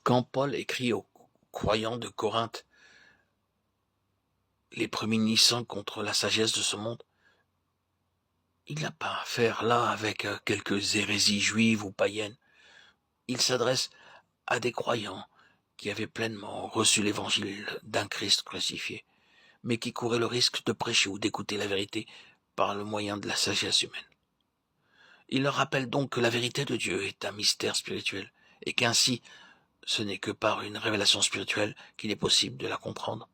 Quand Paul écrit aux croyants de Corinthe, les prémunissant contre la sagesse de ce monde, il n'a pas affaire là avec quelques hérésies juives ou païennes. Il s'adresse à des croyants qui avaient pleinement reçu l'évangile d'un Christ crucifié, mais qui couraient le risque de prêcher ou d'écouter la vérité par le moyen de la sagesse humaine. Il leur rappelle donc que la vérité de Dieu est un mystère spirituel, et qu'ainsi ce n'est que par une révélation spirituelle qu'il est possible de la comprendre.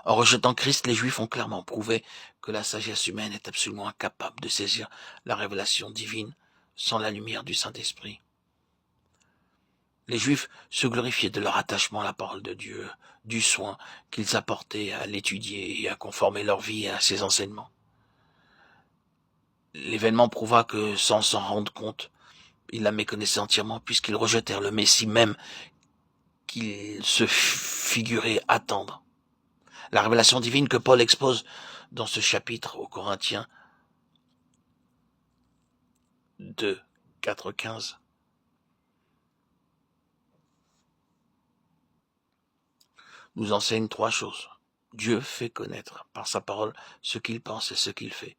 En rejetant Christ, les Juifs ont clairement prouvé que la sagesse humaine est absolument incapable de saisir la révélation divine sans la lumière du Saint-Esprit. Les Juifs se glorifiaient de leur attachement à la parole de Dieu, du soin qu'ils apportaient à l'étudier et à conformer leur vie à ses enseignements. L'événement prouva que, sans s'en rendre compte, ils la méconnaissaient entièrement puisqu'ils rejetèrent le Messie même qu'ils se figuraient attendre. La révélation divine que Paul expose dans ce chapitre aux Corinthiens 2, 4, 15 nous enseigne trois choses. Dieu fait connaître par sa parole ce qu'il pense et ce qu'il fait.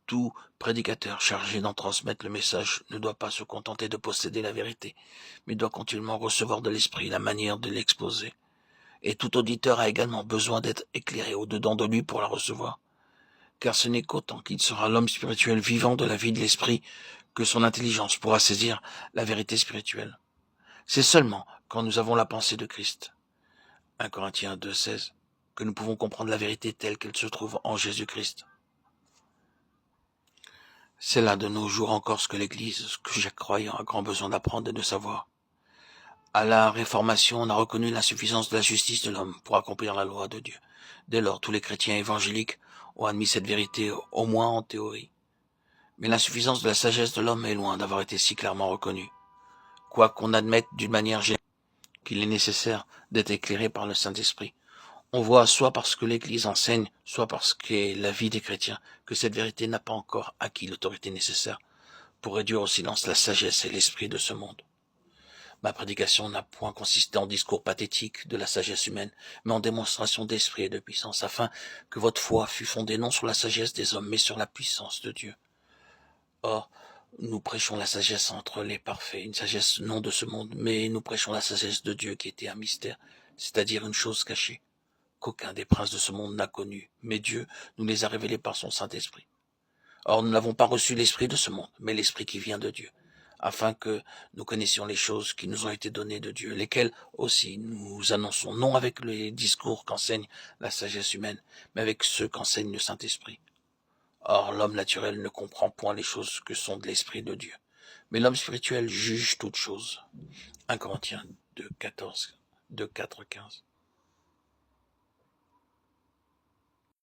Tout prédicateur chargé d'en transmettre le message ne doit pas se contenter de posséder la vérité, mais doit continuellement recevoir de l'esprit la manière de l'exposer. Et tout auditeur a également besoin d'être éclairé au-dedans de lui pour la recevoir. Car ce n'est qu'autant qu'il sera l'homme spirituel vivant de la vie de l'esprit que son intelligence pourra saisir la vérité spirituelle. C'est seulement quand nous avons la pensée de Christ, 1 Corinthiens 2,16, que nous pouvons comprendre la vérité telle qu'elle se trouve en Jésus-Christ. C'est là de nos jours encore ce que l'Église, que chaque croyant a grand besoin d'apprendre et de savoir. À la Réformation, on a reconnu l'insuffisance de la justice de l'homme pour accomplir la loi de Dieu. Dès lors, tous les chrétiens évangéliques ont admis cette vérité, au moins en théorie. Mais l'insuffisance de la sagesse de l'homme est loin d'avoir été si clairement reconnue. Quoiqu'on admette d'une manière générale qu'il est nécessaire d'être éclairé par le Saint-Esprit, on voit soit parce que l'Église enseigne, soit parce que la vie des chrétiens, que cette vérité n'a pas encore acquis l'autorité nécessaire pour réduire au silence la sagesse et l'esprit de ce monde. Ma prédication n'a point consisté en discours pathétiques de la sagesse humaine, mais en démonstration d'esprit et de puissance, afin que votre foi fût fondée non sur la sagesse des hommes, mais sur la puissance de Dieu. Or, nous prêchons la sagesse entre les parfaits, une sagesse non de ce monde, mais nous prêchons la sagesse de Dieu qui était un mystère, c'est-à-dire une chose cachée, qu'aucun des princes de ce monde n'a connue, mais Dieu nous les a révélés par son Saint-Esprit. Or, nous n'avons pas reçu l'esprit de ce monde, mais l'esprit qui vient de Dieu, afin que nous connaissions les choses qui nous ont été données de Dieu, lesquelles aussi nous annonçons, non avec les discours qu'enseigne la sagesse humaine, mais avec ceux qu'enseigne le Saint-Esprit. Or, l'homme naturel ne comprend point les choses que sont de l'Esprit de Dieu. Mais l'homme spirituel juge toutes choses. 1 Corinthiens 2, 14, 2, 4, 15.